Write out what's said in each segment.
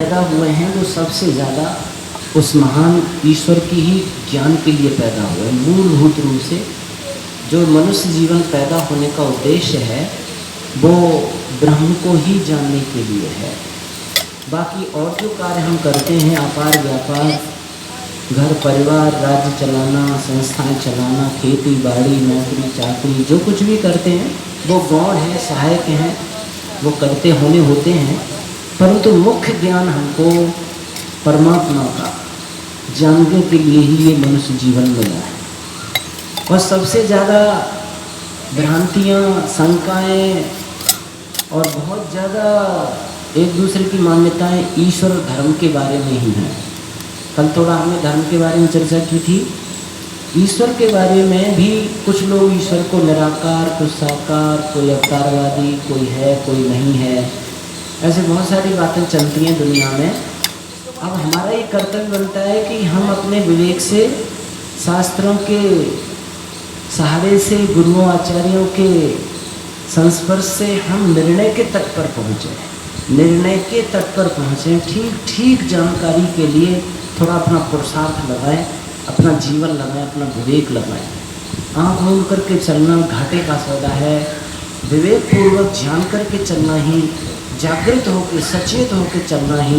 पैदा हुए हैं वो सबसे ज़्यादा उस महान ईश्वर की ही ज्ञान के लिए पैदा हुए हैं। मूलभूत रूप से जो मनुष्य जीवन पैदा होने का उद्देश्य है वो ब्रह्म को ही जानने के लिए है। बाकी और जो कार्य हम करते हैं, अपार व्यापार, घर परिवार, राज्य चलाना, संस्थाएं चलाना, खेती बाड़ी, नौकरी चाकरी, जो कुछ भी करते हैं वो गौण है, सहायक हैं, वो करते होते हैं। परंतु मुख्य ज्ञान हमको परमात्मा का जानने के लिए ही ये मनुष्य जीवन मिला है। और सबसे ज़्यादा भ्रांतियाँ, शंकाएँ और बहुत ज़्यादा एक दूसरे की मान्यताएं ईश्वर धर्म के बारे में ही हैं। कल थोड़ा हमने धर्म के बारे में चर्चा की थी। ईश्वर के बारे में भी कुछ लोग ईश्वर को निराकार, कुछ साकार, कोई अवतारवादी, कोई है कोई नहीं है, ऐसे बहुत सारी बातें चलती हैं दुनिया में। अब हमारा ये कर्तव्य बनता है कि हम अपने विवेक से, शास्त्रों के सहारे से, गुरुओं आचार्यों के संस्पर्श से हम निर्णय के तट पर पहुँचें, निर्णय के तट पर पहुँचें। ठीक जानकारी के लिए थोड़ा अपना पुरुषार्थ लगाएं, अपना जीवन लगाएं, अपना विवेक लगाएं। आँख मूंद करके चलना घाटे का सौदा है। विवेक पूर्वक जान करके चलना ही, जागृत होकर, सचेत होकर चलना ही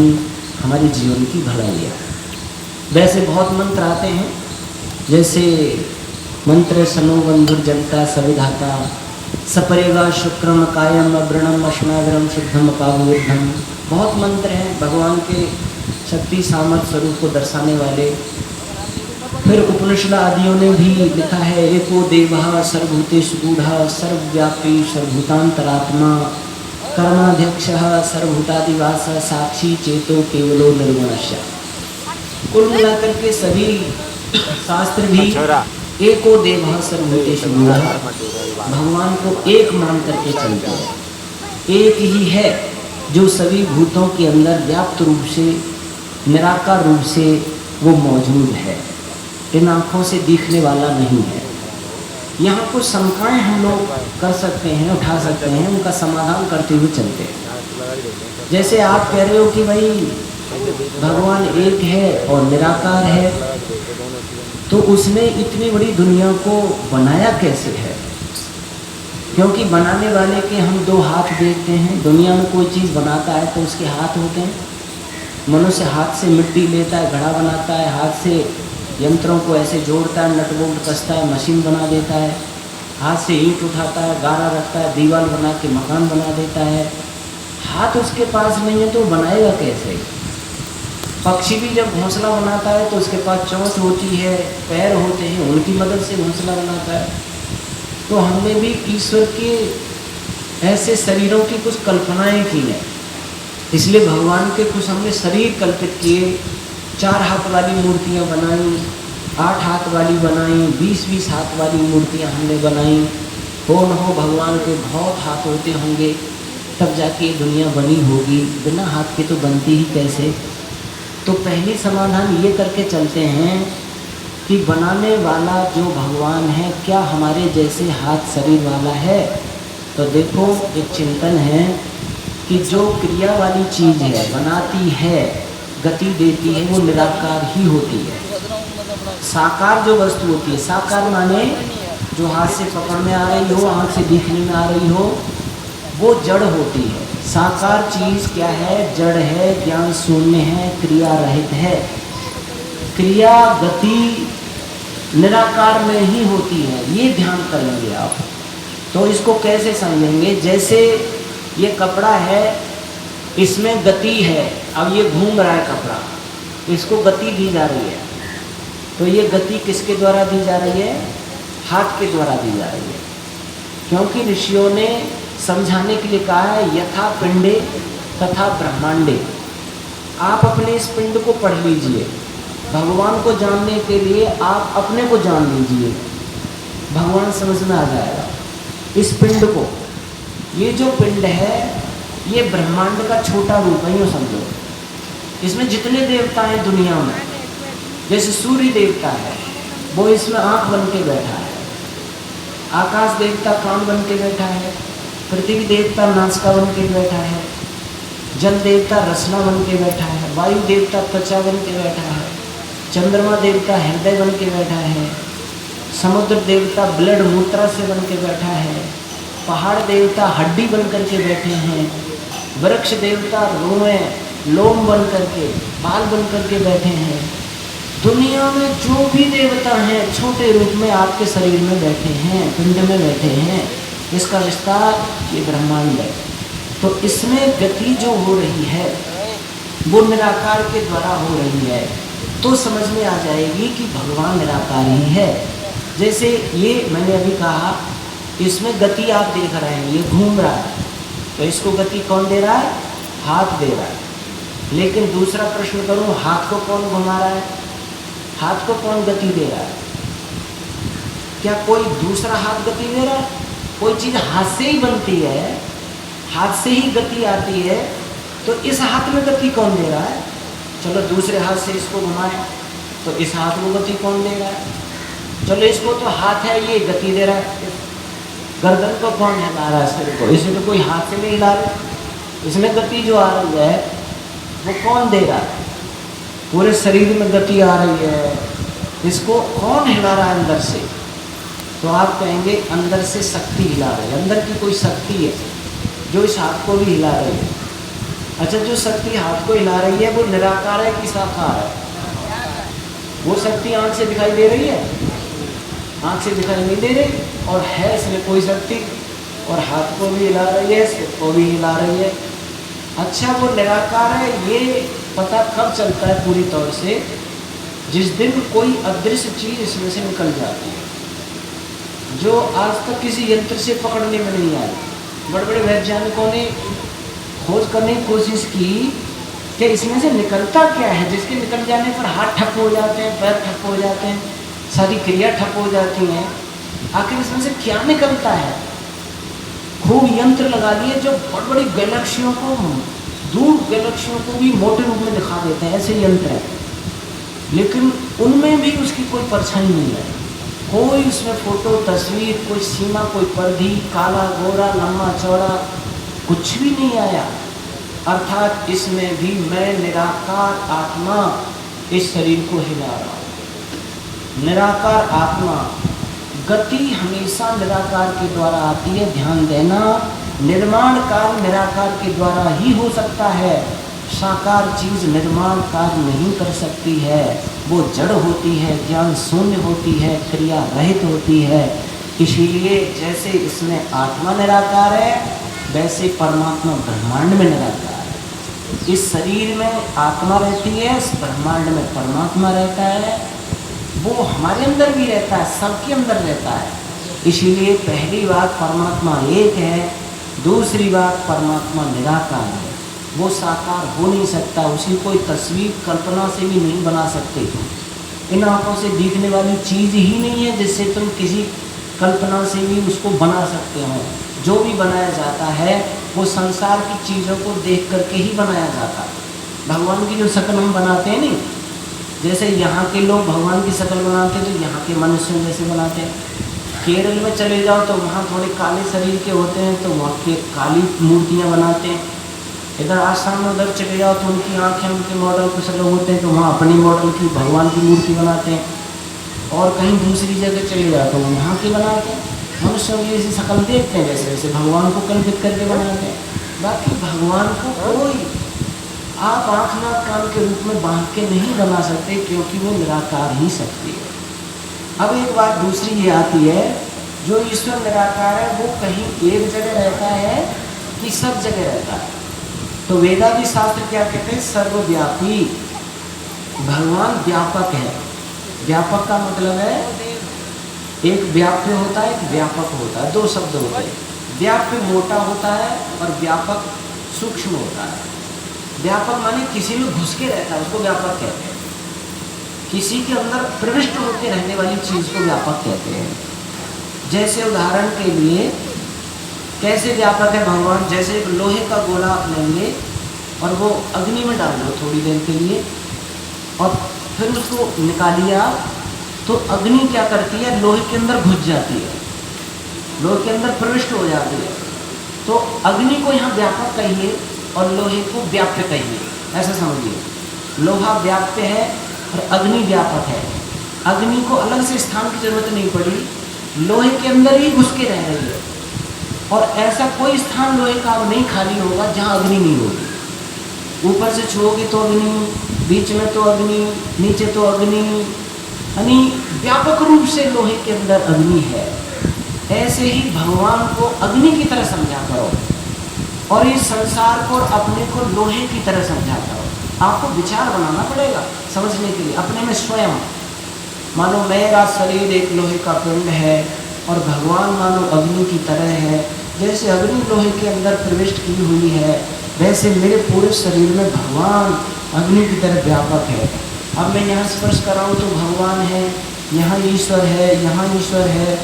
हमारे जीवन की भलाई है। वैसे बहुत मंत्र आते हैं, जैसे मंत्र सनो बंधुर्जनता सविधाता, सपरेगा शुक्रम कायम अवृणम अश्नाग्रम शुद्धम अपावुर्धम। बहुत मंत्र हैं भगवान के शक्ति सामर्थ स्वरूप को दर्शाने वाले। फिर उपनिषद आदियों ने भी लिखा है, एको देवः सर्वभूतेषु गूढ़ः सर्वव्यापी सर्वभूतांतरात्मा कर्माध्यक्षः सर्वभूतादिवासः साक्षी चेतो केवलो निर्गुणस्य। कुल मिलाकर के सभी शास्त्र भी एको देवः सर्वभूतेषु गूढ़ः, भगवान को एक मान करके चलते हैं। एक ही है जो सभी भूतों के अंदर व्याप्त रूप से, निराकार रूप से वो मौजूद है, इन आँखों से दिखने वाला नहीं है। यहाँ कुछ शंकाएं हम लोग कर सकते हैं, उठा सकते हैं, उनका समाधान करते हुए चलते हैं। जैसे आप कह रहे हो कि भाई भगवान एक है और निराकार है, तो उसने इतनी बड़ी दुनिया को बनाया कैसे है? क्योंकि बनाने वाले के हम दो हाथ देखते हैं। दुनिया में कोई चीज़ बनाता है तो उसके हाथ होते हैं। मनुष्य हाथ से मिट्टी लेता है, घड़ा बनाता है, हाथ से यंत्रों को ऐसे जोड़ता है, नट बोल्ट कसता है, मशीन बना देता है, हाथ से ईंट उठाता है, गारा रखता है, दीवार बना के मकान बना देता है। हाथ उसके पास नहीं है तो बनाएगा कैसे? पक्षी भी जब घोंसला बनाता है तो उसके पास चोंच होती है, पैर होते हैं, उनकी मदद से घोंसला बनाता है। तो हमने भी ईश्वर के ऐसे शरीरों की कुछ कल्पनाएं की हैं। इसलिए भगवान के कुछ हमने शरीर कल्पित किए। 4 हाथ वाली मूर्तियाँ बनाई, 8 हाथ वाली बनाई, 20-20 हाथ वाली मूर्तियाँ हमने बनाई। हो न हो भगवान के बहुत हाथ होते होंगे तब जाके ये दुनिया बनी होगी, बिना हाथ के तो बनती ही कैसे? तो पहली समाधान ये करके चलते हैं कि बनाने वाला जो भगवान है क्या हमारे जैसे हाथ शरीर वाला है? तो देखो एक चिंतन है कि जो क्रिया वाली चीज़ है, बनाती है, गति देती है, वो निराकार ही होती है। साकार जो वस्तु होती है, साकार माने जो हाथ से पकड़ में आ रही हो, आँख से दिखने में आ रही हो, वो जड़ होती है। साकार चीज़ क्या है? जड़ है, ज्ञान शून्य है, क्रिया रहित है। क्रिया गति निराकार में ही होती है, ये ध्यान करेंगे आप। तो इसको कैसे समझेंगे? जैसे ये कपड़ा है, इसमें गति है, अब ये घूम रहा है कपड़ा, इसको गति दी जा रही है। तो ये गति किसके द्वारा दी जा रही है? हाथ के द्वारा दी जा रही है। क्योंकि ऋषियों ने समझाने के लिए कहा है, यथा पिंडे तथा ब्रह्मांडे। आप अपने इस पिंड को पढ़ लीजिए, भगवान को जानने के लिए आप अपने को जान लीजिए, भगवान समझ में आ जाएगा। इस पिंड को, ये जो पिंड है ये ब्रह्मांड का छोटा रूप है, यूँ समझो। इसमें जितने देवता हैं दुनिया में, जैसे सूर्य देवता है वो इसमें आँख बन के बैठा है, आकाश देवता कान बन के बैठा है, पृथ्वी देवता नासिका बन के बैठा है, जल देवता रसना बन के बैठा है, वायु देवता त्वचा बन के बैठा है, चंद्रमा देवता हृदय बन के बैठा है, समुद्र देवता ब्लड मूत्रा से बन के बैठा है, पहाड़ देवता हड्डी बन करके बैठे हैं, वृक्ष देवता रोएं लोम बन करके बाल बन करके बैठे हैं। दुनिया में जो भी देवता हैं छोटे रूप में आपके शरीर में बैठे हैं, पिंड में बैठे हैं। इसका विस्तार ये ब्रह्मांड है। तो इसमें गति जो हो रही है वो निराकार के द्वारा हो रही है। तो समझ में आ जाएगी कि भगवान निराकार ही है। जैसे ये मैंने अभी कहा, इसमें गति आप देख रहे हैं, ये घूम रहा है, तो इसको गति कौन दे रहा है? हाथ दे रहा है। लेकिन दूसरा प्रश्न करूं, हाथ को कौन घुमा रहा है? हाथ को कौन गति दे रहा है? क्या कोई दूसरा हाथ गति दे रहा है? कोई चीज़ हाथ से ही बनती है, हाथ से ही गति आती है, तो इस हाथ में गति कौन दे रहा है? चलो दूसरे हाथ से इसको घुमाएं, तो इस हाथ को गति कौन दे रहा है? चलो इसको तो हाथ है, ये गति दे रहा है। गर्दन को कौन हिला रहा है? सिर को, इसे तो कोई हाथ से नहीं हिला रहा। इसमें गति जो आ रही है वो कौन दे रहा है? पूरे शरीर में गति आ रही है, इसको कौन हिला रहा है अंदर से? तो आप कहेंगे अंदर से शक्ति हिला रही है, अंदर की कोई शक्ति है जो इस हाथ को भी हिला रही है। अच्छा, जो शक्ति हाथ को हिला रही है वो निराकार है कि साकार है? वो शक्ति आँख से दिखाई दे रही है? आँख से दिखाई नहीं दे रही, और है इसमें कोई शक्ति, और हाथ को भी हिला रही है, सिर को भी हिला रही है। अच्छा, वो निराकार है, ये पता कब चलता है पूरी तौर से? जिस दिन कोई अदृश्य चीज़ इसमें से निकल जाती है, जो आज तक किसी यंत्र से पकड़ने में नहीं आई। बड़े बड़े वैज्ञानिकों ने खोज करने की कोशिश की कि इसमें से निकलता क्या है, जिसके निकल जाने पर हाथ ठप हो जाते हैं, पैर ठप हो जाते हैं, सारी क्रिया ठप हो जाती हैं। आखिर इसमें से क्या निकलता है? खूब यंत्र लगा लिए जो बड़ी बड़ी गैलेक्सियों को, दूर गैलेक्सियों को भी मोटे रूप में दिखा देते हैं, ऐसे यंत्र हैं, लेकिन उनमें भी उसकी कोई परछाई नहीं है। कोई उसमें फोटो तस्वीर, कोई सीमा, कोई परिधि, काला गोरा लंबा चौड़ा कुछ भी नहीं आया। अर्थात इसमें भी मैं निराकार आत्मा इस शरीर को हिला रहा हूँ। निराकार आत्मा, गति हमेशा निराकार के द्वारा आती है। ध्यान देना, निर्माण कार्य निराकार के द्वारा ही हो सकता है। साकार चीज़ निर्माण कार्य नहीं कर सकती है, वो जड़ होती है, ज्ञान शून्य होती है, क्रिया रहित होती है। इसीलिए जैसे इसमें आत्मा निराकार है, वैसे परमात्मा ब्रह्मांड में निराकार है। इस शरीर में आत्मा रहती है, इस ब्रह्मांड में परमात्मा रहता है। वो हमारे अंदर भी रहता है, सबके अंदर रहता है। इसीलिए पहली बात परमात्मा एक है, दूसरी बात परमात्मा निराकार है। वो साकार हो नहीं सकता, उसकी कोई तस्वीर कल्पना से भी नहीं बना सकते तुम। इन आँखों से दिखने वाली चीज़ ही नहीं है जिससे तुम किसी कल्पना से भी उसको बना सकते हो। जो भी बनाया जाता है वो संसार की चीज़ों को देख करके ही बनाया जाता है। भगवान की जो शक्ल हम बनाते हैं नहीं, जैसे यहाँ के लोग भगवान की शक्ल बनाते हैं तो यहाँ के मनुष्य जैसे बनाते हैं। केरल में चले जाओ तो वहाँ थोड़े काले शरीर के होते हैं तो वहाँ के काली मूर्तियाँ बनाते हैं। इधर आसाम में उधर चले जाओ तो उनकी आँखें, उनके मॉडल कुछ लोग होते हैं तो वहाँ अपनी मॉडल की भगवान की मूर्ति बनाते हैं। और कहीं दूसरी जगह चले जाओ तो वहाँ की बनाते हैं। मनुष्यों की ऐसी शक्ल देखते हैं जैसे वैसे भगवान को कल्पित करके बनाते हैं। बाकी भगवान को कोई आप आँख नाक कान के रूप में बांध के नहीं बना सकते, क्योंकि वो निराकार ही शक्ति है। अब एक बात दूसरी ये आती है, जो ईश्वर निराकार है वो कहीं एक जगह रहता है कि सब जगह रहता है? तो वेदादि शास्त्र क्या कहते हैं? सर्वव्यापी। भगवान व्यापक है। व्यापक का मतलब है एक व्याप्य होता है, एक व्यापक होता है, दो शब्द होते हैं। व्याप्य मोटा होता है और व्यापक सूक्ष्म होता है। व्यापक माने किसी में घुस के रहता है, उसको व्यापक कहते हैं। किसी के अंदर प्रविष्ट होकर रहने वाली चीज़ को व्यापक कहते हैं। जैसे उदाहरण के लिए कैसे व्यापक है भगवान? जैसे एक लोहे का गोला आप लेंगे और वो अग्नि में डाल दो थोड़ी देर के लिए और फिर उसको निकालिए आप, तो अग्नि क्या करती है? लोहे के अंदर घुस जाती है, लोहे के अंदर प्रविष्ट हो जाती है। तो अग्नि को यहाँ व्यापक कहिए और लोहे को व्याप्य कहिए, ऐसा समझिए। लोहा व्याप्य है और अग्नि व्यापक है। अग्नि को अलग से स्थान की जरूरत नहीं पड़ी, लोहे के अंदर ही घुस के रह रही है। और ऐसा कोई स्थान लोहे का अब नहीं खाली होगा जहाँ अग्नि नहीं होगी। ऊपर से छुओगे तो अग्नि, बीच में तो अग्नि, नीचे तो अग्नि, यानी व्यापक रूप से लोहे के अंदर अग्नि है। ऐसे ही भगवान को अग्नि की तरह समझा करो और इस संसार को और अपने को लोहे की तरह समझा करो। आपको विचार बनाना पड़ेगा समझने के लिए अपने में स्वयं। मानो मेरा शरीर एक लोहे का पिंड है और भगवान मानो अग्नि की तरह है। जैसे अग्नि लोहे के अंदर प्रविष्ट की हुई है, वैसे मेरे पूरे शरीर में भगवान अग्नि की तरह व्यापक है। अब मैं यहाँ स्पर्श कर रहा हूँ तो भगवान है, यहाँ ईश्वर है, यहाँ ईश्वर है,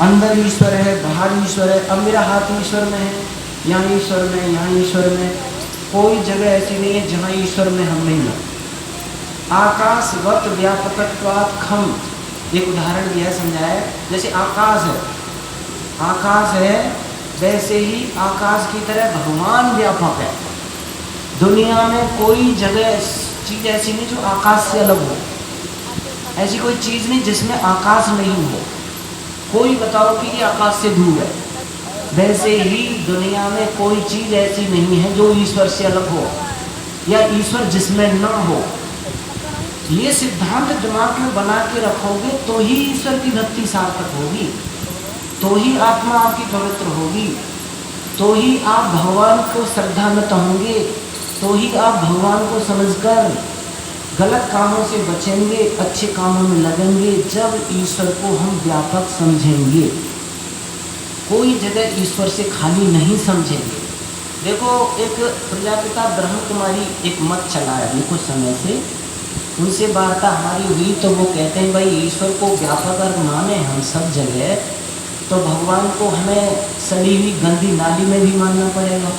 अंदर ईश्वर है, बाहर ईश्वर है। अब मेरा हाथ ईश्वर में है, यहाँ ईश्वर में, यहाँ ईश्वर में। कोई जगह ऐसी नहीं है जहाँ ईश्वर में हम नहीं है। आकाशवत व्यापकत्वात् खम, एक उदाहरण दिया है, समझाया। जैसे आकाश है, आकाश है वैसे ही आकाश की तरह भगवान व्यापक है। दुनिया में कोई जगह चीज ऐसी नहीं जो आकाश से अलग हो। ऐसी कोई चीज नहीं जिसमें आकाश नहीं हो। कोई बताओ कि ये आकाश से दूर है। वैसे ही दुनिया में कोई चीज ऐसी नहीं है जो ईश्वर से अलग हो या ईश्वर जिसमें न हो। ये सिद्धांत दिमाग में बना के रखोगे तो ही ईश्वर की भक्ति सार्थक होगी, तो ही आत्मा आपकी पवित्र होगी, तो ही आप भगवान को श्रद्धान्वित होंगे, तो ही आप भगवान को समझकर गलत कामों से बचेंगे, अच्छे कामों में लगेंगे। जब ईश्वर को हम व्यापक समझेंगे, कोई जगह ईश्वर से खाली नहीं समझेंगे। देखो, एक प्रजापिता ब्रह्म कुमारी एक मत चला है अभी कुछ समय से, उनसे वार्ता हमारी हुई तो वो कहते हैं भाई ईश्वर को व्यापक अगर माने हम सब जगह, तो भगवान को हमें सड़ी हुई गंदी नाली में भी मानना पड़ेगा।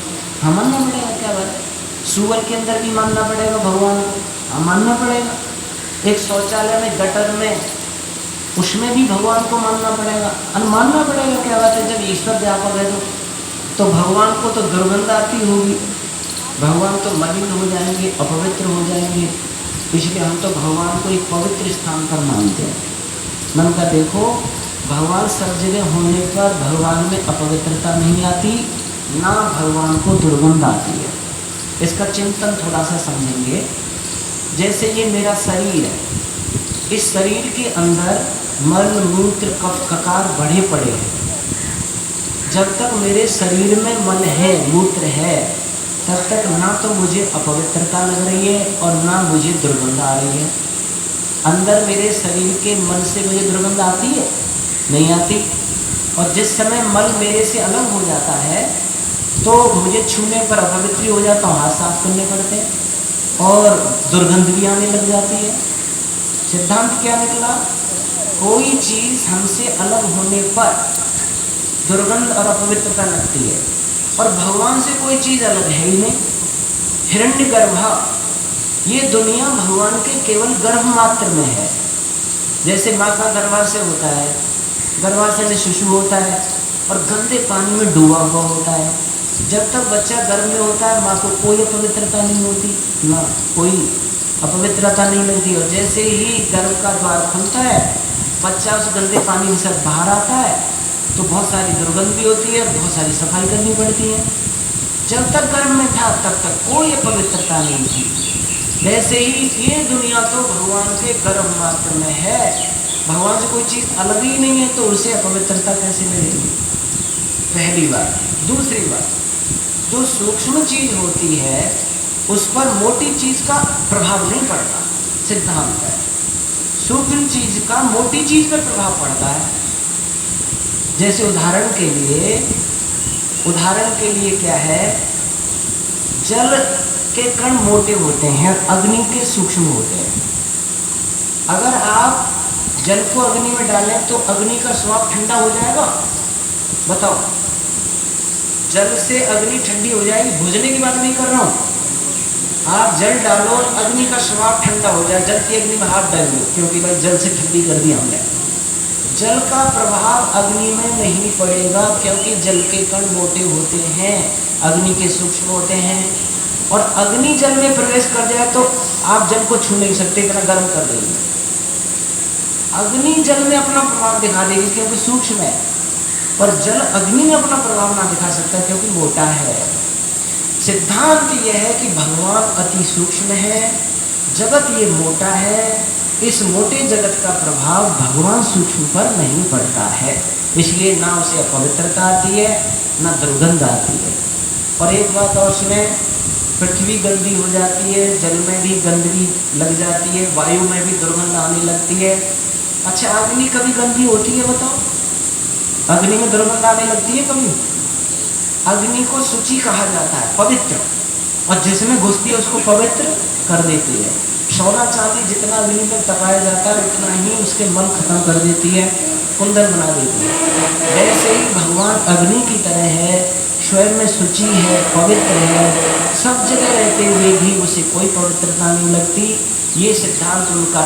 हाँ, मानना पड़ेगा, क्या बात है। सुअर के अंदर भी मानना पड़ेगा भगवान को, हाँ मानना पड़ेगा। एक शौचालय में, गटर में, उसमें भी भगवान को मानना पड़ेगा, और मानना पड़ेगा, क्या बात है। जब ईश्वर व्यापक है तो भगवान को तो दुर्गंध आती होगी, भगवान तो मलिन हो जाएंगे, अपवित्र हो जाएंगे। इसलिए हम तो भगवान को एक पवित्र स्थान पर मानते हैं। मन का देखो, भगवान सब जगह होने पर भगवान में अपवित्रता नहीं आती, ना भगवान को दुर्गंध आती है। इसका चिंतन थोड़ा सा समझेंगे। जैसे ये मेरा शरीर है, इस शरीर के अंदर मल मूत्र कफ ककार बढ़े पड़े हैं। जब तक मेरे शरीर में मल है, मूत्र है, तब तक ना तो मुझे अपवित्रता लग रही है और ना मुझे दुर्गंध आ रही है। अंदर मेरे शरीर के मल से मुझे दुर्गंध आती है? नहीं आती। और जिस समय मल मेरे से अलग हो जाता है तो मुझे छूने पर अपवित्र हो जाता हूँ, हाथ साफ करने पड़ते हैं और दुर्गंध भी आने लग जाती है। सिद्धांत क्या निकला? कोई चीज़ हमसे अलग होने पर दुर्गंध और अपवित्रता लगती है, और भगवान से कोई चीज़ अलग है ही नहीं। हिरण्यगर्भ, ये दुनिया भगवान के केवल गर्भ मात्र में है। जैसे माँ का गर्भाशय होता है, गर्भाशय में शिशु होता है और गंदे पानी में डूबा हुआ होता है। जब तक बच्चा गर्भ में होता है माँ को कोई अपवित्रता नहीं होती, ना कोई अपवित्रता नहीं लगती। और जैसे ही गर्भ का द्वार खुलता है, बच्चा उस गंदे पानी से बाहर आता है तो बहुत सारी दुर्गंध भी होती है और बहुत सारी सफाई करनी पड़ती है। जब तक गर्भ में था तब तक कोई अपवित्रता नहीं थी। वैसे ही ये दुनिया तो भगवान के गर्भ मात्र में है, भगवान से कोई चीज़ अलग ही नहीं है, तो उसे अपवित्रता कैसे मिलेगी? पहली बात। दूसरी बात, जो सूक्ष्म चीज़ होती है उस पर मोटी चीज़ का प्रभाव नहीं पड़ता। सिद्धांत है, सूक्ष्म चीज़ का मोटी चीज़ पर प्रभाव पड़ता है। जैसे उदाहरण के लिए क्या है, जल के कण मोटे होते हैं, अग्नि के सूक्ष्म होते हैं। अगर आप जल को अग्नि में डालें तो अग्नि का स्वाद ठंडा हो जाएगा? बताओ, जल से अग्नि ठंडी हो जाएगी? भुजने की बात नहीं कर रहा हूँ। आप जल डालो और अग्नि का स्वाद ठंडा हो जाए, जल की अग्नि में हाथ डाल दो, क्योंकि भाई जल से ठंडी कर दी हमने, जल का प्रभाव अग्नि में नहीं पड़ेगा, क्योंकि जल के कण मोटे होते हैं, अग्नि के सूक्ष्म होते हैं। और अग्नि जल में प्रवेश कर जाए तो आप जल को छू नहीं सकते, इतना गर्म कर देगी। अग्नि जल में अपना प्रभाव दिखा देगी क्योंकि सूक्ष्म है, पर जल अग्नि में अपना प्रभाव ना दिखा सकता क्योंकि मोटा है। सिद्धांत यह है कि भगवान अति सूक्ष्म है, जगत ये मोटा है, इस मोटे जगत का प्रभाव भगवान सूक्ष्म पर नहीं पड़ता है, इसलिए ना उसे अपवित्रता आती है ना दुर्गंध आती है। और एक बात और सुने, पृथ्वी गंदी हो जाती है, जल में भी गंदगी लग जाती है, वायु में भी दुर्गंध आने लगती है। अच्छा, अग्नि कभी गंदी होती है बताओ? अग्नि में दुर्गंध आने लगती है कभी? अग्नि को शुचि कहा जाता है, पवित्र, और जिसमें घुसती है उसको पवित्र कर देती है। सोना चांदी जितना अग्नि में तपाया जाता है उतना ही उसके मल खत्म कर देती है, कुंदन बना देती है। वैसे ही भगवान अग्नि की तरह है, स्वयं में शुचि है, पवित्र है, सब जगह रहते हुए भी उसे कोई पवित्रता नहीं लगती। ये सिद्धांत उनका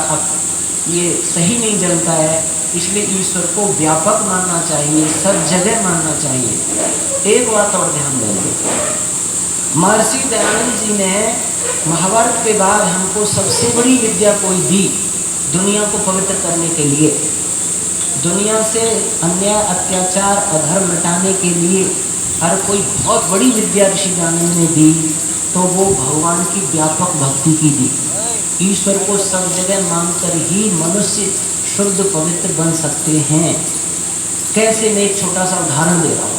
ये सही नहीं जमता है, इसलिए ईश्वर को व्यापक मानना चाहिए, सब जगह मानना चाहिए। एक बात और ध्यान देंगे, महर्षि दयानंद जी ने महाभारत के बाद हमको सबसे बड़ी विद्या कोई दी दुनिया को पवित्र करने के लिए, दुनिया से अन्याय अत्याचार अधर्म मिटाने के लिए हर कोई बहुत बड़ी विद्या ऋषि दयानंद ने दी, तो वो भगवान की व्यापक भक्ति की दी। ईश्वर को सब जगह मानकर ही मनुष्य शुद्ध पवित्र बन सकते हैं। कैसे? मैं एक छोटा सा उदाहरण दे रहा हूँ।